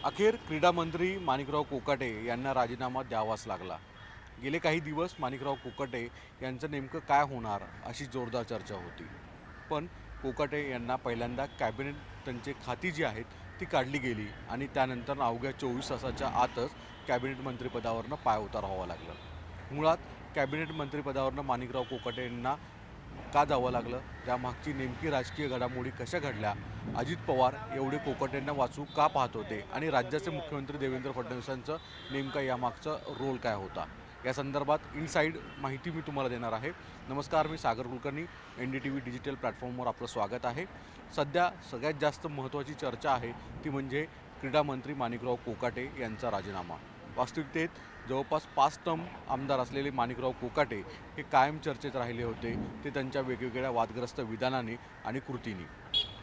अखेर क्रीडा मंत्री माणिकराव कोकाटे यांना राजीनामा द्यावाच लागला। गेले काही दिवस माणिकराव कोकाटे यांचं नेमकं काय होणार अशी जोरदार चर्चा होती। पण कोकाटे यांना पहिल्यांदा कॅबिनेट त्यांची खाती जी आहेत ती काढली गेली आणि त्यानंतर अवघ्या 24 तासाच्या आतच कॅबिनेट मंत्रिपदावरनं पायउतार व्हावं लागलं। मुळात कॅबिनेट मंत्रिपदावरनं माणिकराव कोकाटे यांना का जावं लागलं, त्यामागची नेमकी राजकीय घडामोडी कशा घडल्या, अजित पवार एवढे कोकाटेंना वाचू का पाहत होते आणि राज्याचे मुख्यमंत्री देवेंद्र फडणवीसांचं नेमका यामागचा रोल काय होता, या संदर्भात इनसाईड माहिती मी तुम्हाला देणार आहे। नमस्कार, मी सागर कुलकर्णी, NDTV डिजिटल प्लॅटफॉर्मवर आपलं स्वागत आहे। सध्या सगळ्यात जास्त महत्त्वाची चर्चा आहे ती म्हणजे क्रीडा मंत्री माणिकराव कोकाटे यांचा राजीनामा। वास्तविकतेत जवळपास 5 टर्म आमदार असलेले माणिकराव कोकाटे हे कायम चर्चेत राहिले होते, ते त्यांच्या वेगवेगळ्या वादग्रस्त विधानाने आणि कृतींनी।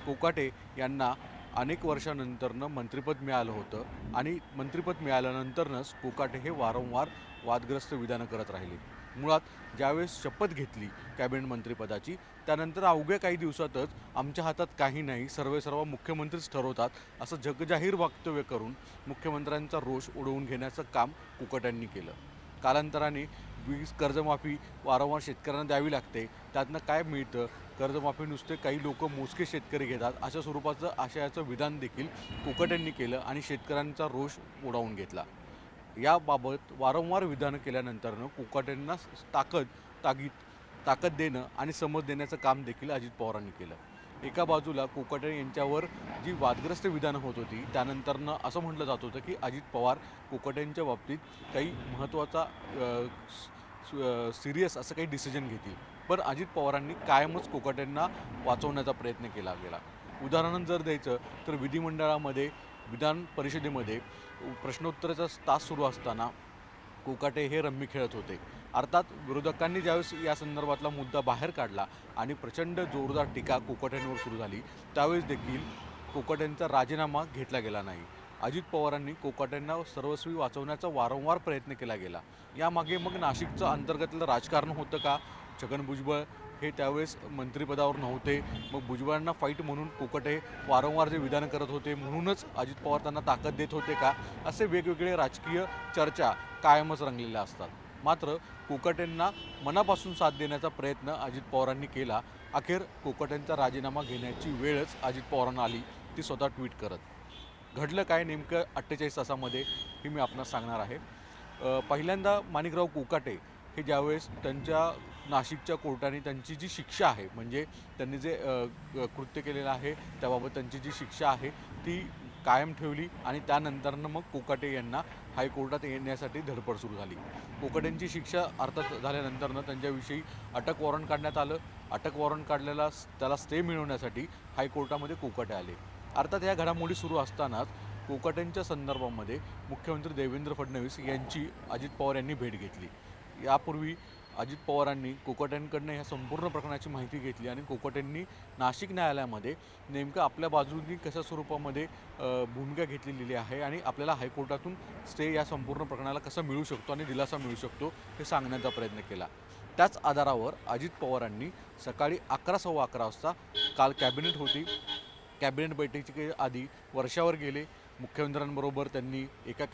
कोकाटे यांना अनेक वर्षानंतरनं मंत्रिपद मिळालं होतं आणि मंत्रिपद मिळाल्यानंतरच कोकाटे हे वारंवार वादग्रस्त विधानं करत राहिले। मुळात ज्यावेळेस शपथ घेतली कॅबिनेट मंत्रिपदाची त्यानंतर अवघ्या काही दिवसातच आमच्या हातात काही नाही, सर्व मुख्यमंत्रीच ठरवतात असं जगजाहीर वक्तव्य करून मुख्यमंत्र्यांचा रोष उडवून घेण्याचं काम कोकाट्यांनी केलं। कालांतराने वीज कर्जमाफी वारंवार शेतकऱ्यांना द्यावी लागते, त्यातनं काय मिळतं, कर्जमाफी नुसते काही लोक मोजके शेतकरी घेतात अशा स्वरूपाचं आशयाचं विधान देखील कोकाट्यांनी केलं आणि शेतकऱ्यांचा रोष उडवून घेतला। याबाबत वारंवार विधानं केल्यानंतरनं कोकाटेंना ताकद देणं आणि समज देण्याचं काम देखील अजित पवारांनी केलं। एका बाजूला कोकाटे यांच्यावर जी वादग्रस्त विधानं होत होती त्यानंतरनं असं म्हटलं जात होतं की अजित पवार कोकाटेंच्या बाबतीत काही महत्त्वाचा सिरियस असं काही डिसिजन घेतील, पण अजित पवारांनी कायमच कोकाटेंना वाचवण्याचा प्रयत्न केला गेला। उदाहरण जर द्यायचं तर विधिमंडळामध्ये विधान परिषदेमध्ये प्रश्नोत्तराचा तास सुरू असताना कोकाटे हे रम्मी खेळत होते। अर्थात विरोधकांनी ज्यावेळेस या संदर्भातला मुद्दा बाहेर काढला आणि प्रचंड जोरदार टीका कोकाटेंवर सुरू झाली त्यावेळेस देखील कोकाटेंचा राजीनामा घेतला गेला नाही। अजित पवारांनी कोकाटेंना सर्वस्वी वाचवण्याचा वारंवार प्रयत्न केला गेला। यामागे मग नाशिकचं अंतर्गतलं राजकारण होतं का, छगन भुजबळ हे त्यावेळेस मंत्रिपदावर नव्हते, मग भुजबळांना फाईट म्हणून कोकाटे वारंवार जे विधानं करत होते म्हणूनच अजित पवार त्यांना ताकद देत होते का, असे वेगवेगळे राजकीय चर्चा कायमच रंगलेल्या असतात। मात्र कोकाटेंना मनापासून साथ देण्याचा प्रयत्न अजित पवारांनी केला। अखेर कोकाटेंचा राजीनामा घेण्याची वेळच अजित पवारांना आली, ती स्वतः ट्विट करत। घडलं काय नेमकं 48 तासामध्ये हे मी आपणास सांगणार आहे। पहिल्यांदा माणिकराव कोकाटे हे ज्यावेळेस त्यांच्या नाशिकच्या कोर्टाने त्यांची जी शिक्षा आहे म्हणजे त्यांनी जे कृत्य केलेलं आहे त्याबाबत त्यांची जी शिक्षा आहे ती कायम ठेवली आणि त्यानंतरनं मग कोकाटे यांना हायकोर्टात येण्यासाठी धडपड सुरू झाली। कोकाटेंची शिक्षा अर्थात झाल्यानंतरनं त्यांच्याविषयी अटक वॉरंट काढण्यात आलं। अटक वॉरंट काढलेला त्याला स्टे मिळवण्यासाठी हायकोर्टामध्ये कोकाटे आले। अर्थात या घडामोडी सुरू असतानाच कोकाटेंच्या संदर्भामध्ये मुख्यमंत्री देवेंद्र फडणवीस यांची अजित पवार यांनी भेट घेतली। यापूर्वी अजित पवारांनी कोकाटेंकडनं ह्या संपूर्ण प्रकरणाची माहिती घेतली आणि कोकाटेंनी नाशिक न्यायालयामध्ये नेमकं आपल्या बाजूनी कशा स्वरूपामध्ये भूमिका घेतलेली आहे आणि आपल्याला हायकोर्टातून स्टे या संपूर्ण प्रकरणाला कसा मिळू शकतो आणि दिलासा मिळू शकतो हे सांगण्याचा प्रयत्न केला। त्याच आधारावर अजित पवारांनी सकाळी 11 सव्वा 11 वाजता काल कॅबिनेट होती, कॅबिनेट बैठकीच्या आधी वर्षावर गेले। मुख्यमंत्र्यांबरोबर त्यांनी एका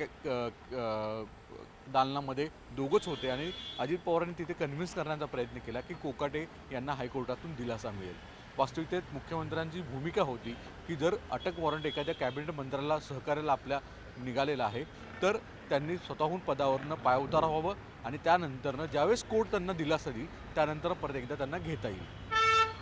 दालनामध्ये दोघंच होते आणि अजित पवारांनी तिथे कन्व्हिन्स करण्याचा प्रयत्न केला की कोकाटे यांना हायकोर्टातून दिलासा मिळेल। वास्तविकतेत मुख्यमंत्र्यांची भूमिका होती की जर अटक वॉरंट एखाद्या कॅबिनेट मंत्र्याला सहकार्याला आपल्या निघालेलं आहे तर त्यांनी स्वतःहून पदावरनं पायउतार व्हावं आणि त्यानंतरनं ज्यावेळेस कोर्ट त्यांना दिलासा देईल त्यानंतर परत एकदा त्यांना घेता येईल।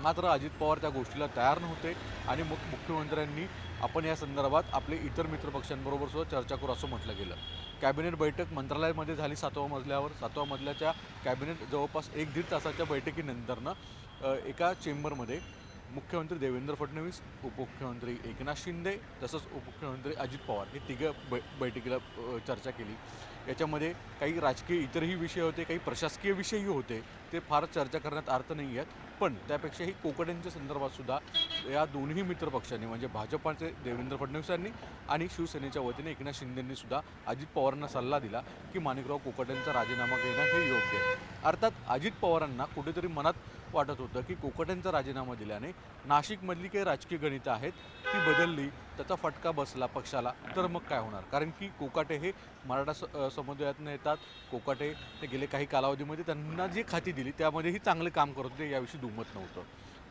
मात्र अजित पवार त्या गोष्टीला तयार नव्हते आणि मग मुख्यमंत्र्यांनी आपण या संदर्भात आपले इतर मित्रपक्षांबरोबर सुद्धा चर्चा करू असं म्हटलं गेलं। कॅबिनेट बैठक मंत्रालयामध्ये झाली 7व्या मजल्यावर। 7व्या मजल्याच्या कॅबिनेट जवळपास 1-1.5 तासाच्या बैठकीनंतरनं एका चेंबरमध्ये मुख्यमंत्री देवेंद्र फडणवीस, उपमुख्यमंत्री एकनाथ शिंदे तसंच उपमुख्यमंत्री अजित पवार हे तिघं बैठकीला चर्चा केली। याच्यामध्ये काही राजकीय इतरही विषय होते, काही प्रशासकीय विषयही होते, ते फार चर्चा करण्यात अर्थ नाही आहेत। पण त्यापेक्षाही कोकाटेंच्या संदर्भातसुद्धा या दोन्ही मित्रपक्षांनी म्हणजे भाजपाचे देवेंद्र फडणवीसांनी आणि शिवसेनेच्या वतीने एकनाथ शिंदेंनीसुद्धा अजित पवारांना सल्ला दिला की माणिकराव कोकाटेंचा राजीनामा घेणं हे योग्य आहे। अर्थात अजित पवारांना कुठेतरी मनात वाटत होतं की कोकाटेंचा राजीनामा दिल्याने नाशिकमधली काही राजकीय गणितं आहेत ती बदलली, त्याचा फटका बसला पक्षाला, तर मग काय होणार? कारण की कोकाटे हे मराठा समुदायातून येतात. कोकाटे हे गेले काही कालावधीमध्ये त्यांना जी खाती दिली त्यामध्येही चांगले काम करत होते, याविषयी दुमत नव्हतं.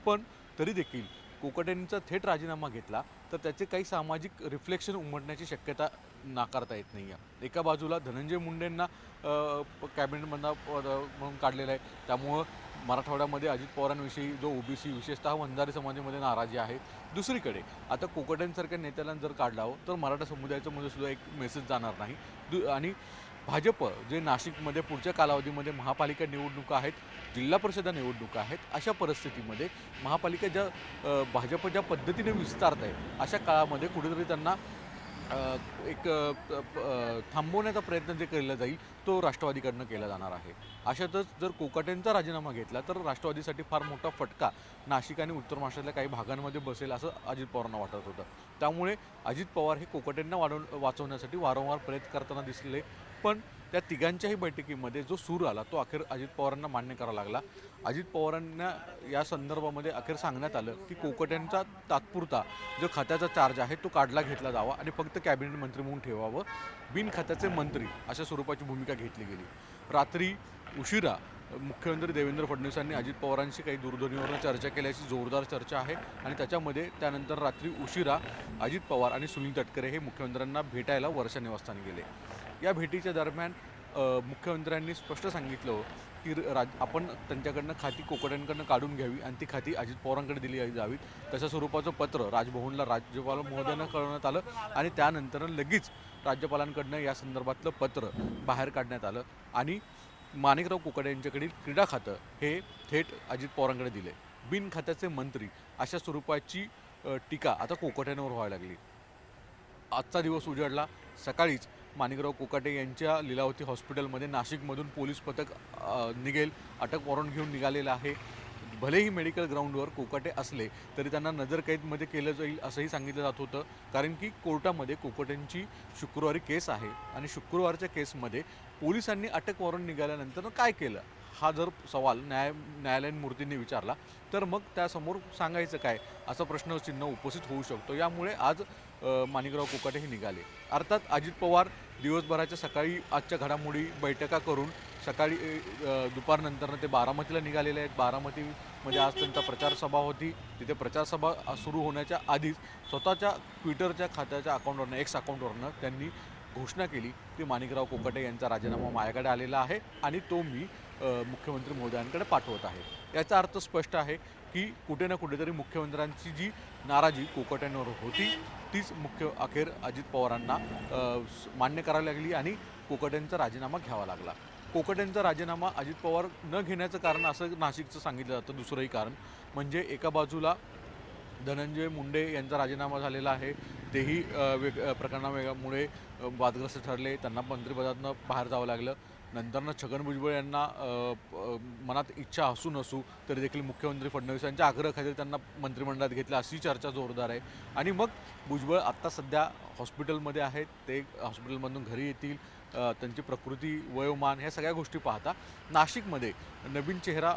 पण तरी देखील कोकाटेंचा थेट राजीनामा घेतला तर त्याचे काही सामाजिक रिफ्लेक्शन उमटण्याची शक्यता नाकारता येत नाही आहे. एका बाजूला धनंजय मुंडेंना कॅबिनेटमधनं म्हणून काढलेलं आहे, त्यामुळं मराठवाड्यामध्ये अजित पवारांविषयी जो ओबीसी विशेषतः वंजारी समाजामध्ये नाराजी आहे. दुसरीकडे आता कोकाटेंसारख्या नेत्याला जर काढला हो तर मराठा समुदायाच्यामध्ये सुद्धा एक मेसेज जाणार नाही. आणि भाजप जे नाशिकमध्ये पुढच्या कालावधीमध्ये महापालिका निवडणुका आहेत, जिल्हा परिषदा निवडणुका आहेत, अशा परिस्थितीमध्ये महापालिका भाजप ज्या पद्धतीने विस्तारत आहे अशा काळामध्ये कुठेतरी त्यांना थांबवण्याचा प्रयत्न जे केला जाईल तो राष्ट्रवादीकडनं केला जाणार आहे. अशातच जर कोकाटेंचा राजीनामा घेतला तर राष्ट्रवादीसाठी फार मोठा फटका नाशिक आणि उत्तर महाराष्ट्रातल्या काही भागांमध्ये बसेल असं अजित पवारांना वाटत होतं. त्यामुळे अजित पवार हे कोकाटेंना वाचवण्यासाठी वारंवार प्रयत्न करताना दिसले. पण त्या तिघांच्याही बैठकीमध्ये जो सूर आला तो अखेर अजित पवारांना मान्य करावा लागला. अजित पवारांना या संदर्भामध्ये अखेर सांगण्यात आलं की कोकाटेंचा तात्पुरता जो खात्याचा चार्ज आहे तो काढला घेतला जावा आणि फक्त कॅबिनेट मंत्री म्हणून ठेवावं. बिनखात्याचे मंत्री अशा स्वरूपाची भूमिका घेतली गेली. रात्री उशिरा मुख्यमंत्री देवेंद्र फडणवीसांनी अजित पवारांशी काही दूरध्वनीवरून चर्चा केल्याची जोरदार चर्चा आहे आणि त्याच्यामध्ये त्यानंतर रात्री उशिरा अजित पवार आणि सुनील तटकरे हे मुख्यमंत्र्यांना भेटायला वर्षा निवासस्थानी गेले. या भेटीच्या दरम्यान मुख्यमंत्र्यांनी स्पष्ट सांगितलं की आपण त्यांच्याकडनं खाती कोकाटेंकडनं काढून घ्यावी आणि ती खाती अजित पवारांकडे दिली जावीत. तशा स्वरूपाचं पत्र राजभवनला राज्यपाल महोदयांना कळवण्यात आलं आणि त्यानंतर लगेच राज्यपालांकडनं या संदर्भातलं पत्र बाहेर काढण्यात आलं आणि माणिकराव कोकाटे यांच्याकडील क्रीडा खातं हे थेट अजित पवारांकडे दिले. बिनखात्याचे मंत्री अशा स्वरूपाची टीका आता कोकाट्यांवर व्हायला लागली. आजचा दिवस उजाडला. सकाळीच माणिकराव कोकाटे यांच्या लीलावती हॉस्पिटलमध्ये नाशिकमधून पोलीस पथक निघेल, अटक वॉरंट घेऊन निघालेलं आहे. भलेही मेडिकल ग्राउंडवर कोकाटे असले तरी त्यांना नजरकैदमध्ये केलं जाईल असंही सांगितलं जात होतं. कारण की कोर्टामध्ये कोकाटेंची शुक्रवारी केस आहे आणि शुक्रवारच्या केसमध्ये पोलिसांनी अटक वॉरंट निघाल्यानंतर काय केलं हा जर सवाल न्यायालयीन मूर्तींनी विचारला तर मग त्यासमोर सांगायचं काय असा प्रश्नचिन्ह उपस्थित होऊ शकतो. यामुळे आज माणिकराव कोकाटे हे निघाले. अर्थात अजित पवार दिवसभराच्या सकाळी आजच्या घडामोडी बैठका करून सकाळी दुपारनंतरनं ते बारामतीला निघालेले आहेत. बारामतीमध्ये आज त्यांचा प्रचारसभा होती. तिथे प्रचारसभा सुरू होण्याच्या आधीच स्वतःच्या ट्विटरच्या खात्याच्या अकाउंटवरनं एक्स अकाउंटवरनं त्यांनी घोषणा केली की माणिकराव कोकाटे यांचा राजीनामा माझ्याकडे आलेला आहे आणि तो मी मुख्यमंत्री महोदयांकडे पाठवत आहे. याचा अर्थ स्पष्ट आहे की कुठे ना कुठेतरी मुख्यमंत्र्यांची जी नाराजी कोकाट्यांवर होती तीच अखेर अजित पवारांना मान्य करावी लागली आणि कोकाट्यांचा राजीनामा घ्यावा लागला. कोकाट्यांचा राजीनामा अजित पवार न घेण्याचं कारण असं नाशिकचं सांगितलं जातं. दुसरंही कारण म्हणजे एका बाजूला धनंजय मुंडे यांचा राजीनामा झालेला आहे, तेही प्रकरणामुळे वादग्रस्त ठरले, त्यांना मंत्रिपदातनं बाहेर जावं लागलं. नंतरनं छगन भुजबळ यांना मनात इच्छा असू नसू तरी देखील मुख्यमंत्री फडणवीस यांच्या आग्रहाखाली त्यांना मंत्रिमंडळात घेतलं अशी चर्चा जोरदार आहे. आणि मग भुजबळ आत्ता सध्या हॉस्पिटलमध्ये आहेत, ते हॉस्पिटलमधून घरी येतील. त्यांची प्रकृती वयोमान ह्या सगळ्या गोष्टी पाहता नाशिकमध्ये नवीन चेहरा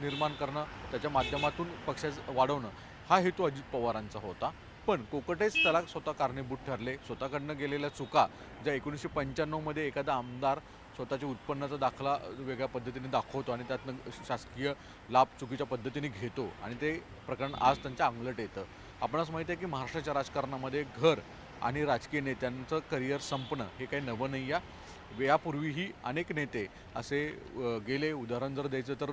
निर्माण करणं, त्याच्या माध्यमातून पक्षाचं वाढवणं हा हेतू अजित पवारांचा होता. पण कोकाटेच त्याला स्वतः कारणीभूत ठरले. स्वतःकडनं गेलेल्या चुका ज्या 1995मध्ये एखादा आमदार स्वतःच्या उत्पन्नाचा दाखला वेगळ्या पद्धतीने दाखवतो आणि त्यातनं शासकीय लाभ चुकीच्या पद्धतीने घेतो आणि ते प्रकरण आज त्यांच्या अंगलट येतं. आपणास माहिती आहे की महाराष्ट्राच्या राजकारणामध्ये घर आणि राजकीय नेत्यांचं करिअर संपणं हे काही नवं नाही आहे. यापूर्वीही अनेक नेते असे गेले. उदाहरण जर द्यायचं तर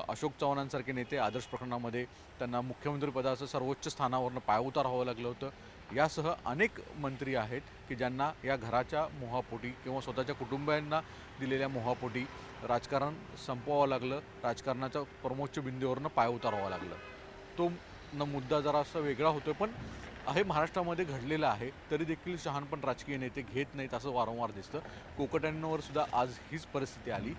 अशोक चव्हाणांसारखे नेते आदर्श प्रकरणामध्ये त्यांना मुख्यमंत्रीपदाचं सर्वोच्च स्थानावरनं पायउतार व्हावं लागलं होतं. यासह अनेक मंत्री आहेत की ज्यांना या घराच्या मोहापोटी किंवा स्वतःच्या कुटुंबियांना दिलेल्या मोहापोटी राजकारण संपवावं लागलं, राजकारणाच्या परमोच्च बिंदूवरनं पायउतार व्हावं लागलं. तो मुद्दा जरा असा वेगळा होतो पण हे महाराष्ट्रामध्ये घडलेलं आहे. तरी देखील शहाणपण राजकीय नेते घेत नाहीत असं वारंवार दिसतं. कोकाट्यांवर सुद्धा आज हीच परिस्थिती आली.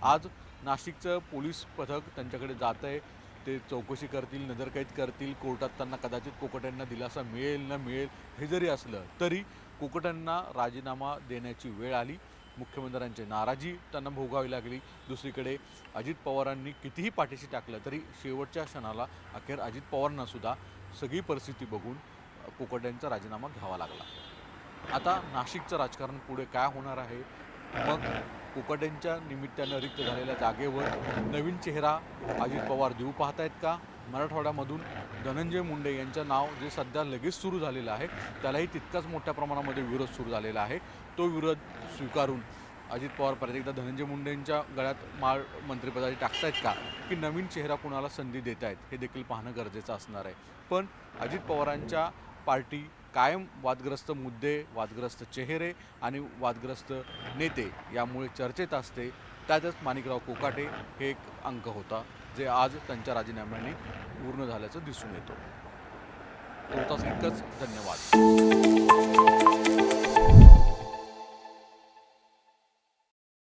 आज नाशिकचं पोलीस पथक त्यांच्याकडे जात आहे, ते चौकशी करतील, नजरकैद करतील. कोर्टात त्यांना कदाचित कोकाट्यांना दिलासा मिळेल न मिळेल हे जरी असलं तरी कोकाट्यांना राजीनामा देण्याची वेळ आली. मुख्यमंत्र्यांची नाराजी त्यांना भोगावी लागली, दुसरीकडे अजित पवारांनी कितीही पाठीशी टाकलं तरी शेवटच्या क्षणाला अखेर अजित पवारांनासुद्धा सगळी परिस्थिती बघून कोकाटेंचा राजीनामा घ्यावा लागला. आता नाशिकचं राजकारण पुढे काय होणार आहे? मग कोकाटेंच्या निमित्तानं रिक्त झालेल्या जागेवर नवीन चेहरा अजित पवार देऊ पाहतायत का? मराठवाड्यामधून धनंजय मुंडे यांचं नाव जे सध्या लगेच सुरू झालेलं आहे त्यालाही तितकाच मोठ्या प्रमाणामध्ये विरोध सुरू झालेला आहे. तो विरोध स्वीकारून अजित पवार परत एकदा धनंजय मुंडेंच्या गळ्यात माळ मंत्रिपदाची टाकतायत का, की नवीन चेहरा कुणाला संधी देत आहेत हे देखील पाहणं गरजेचं असणार आहे. पण अजित पवारांच्या पार्टी कायम वादग्रस्त मुद्दे, वादग्रस्त चेहरे आणि वादग्रस्त नेते यामुळे चर्चेत असते. त्यातच माणिकराव कोकाटे हे एक अंक होता जे आज त्यांच्या राजीनाम्याने पूर्ण झाल्याचं दिसून येतो. तुर्तास इतकंच. धन्यवाद.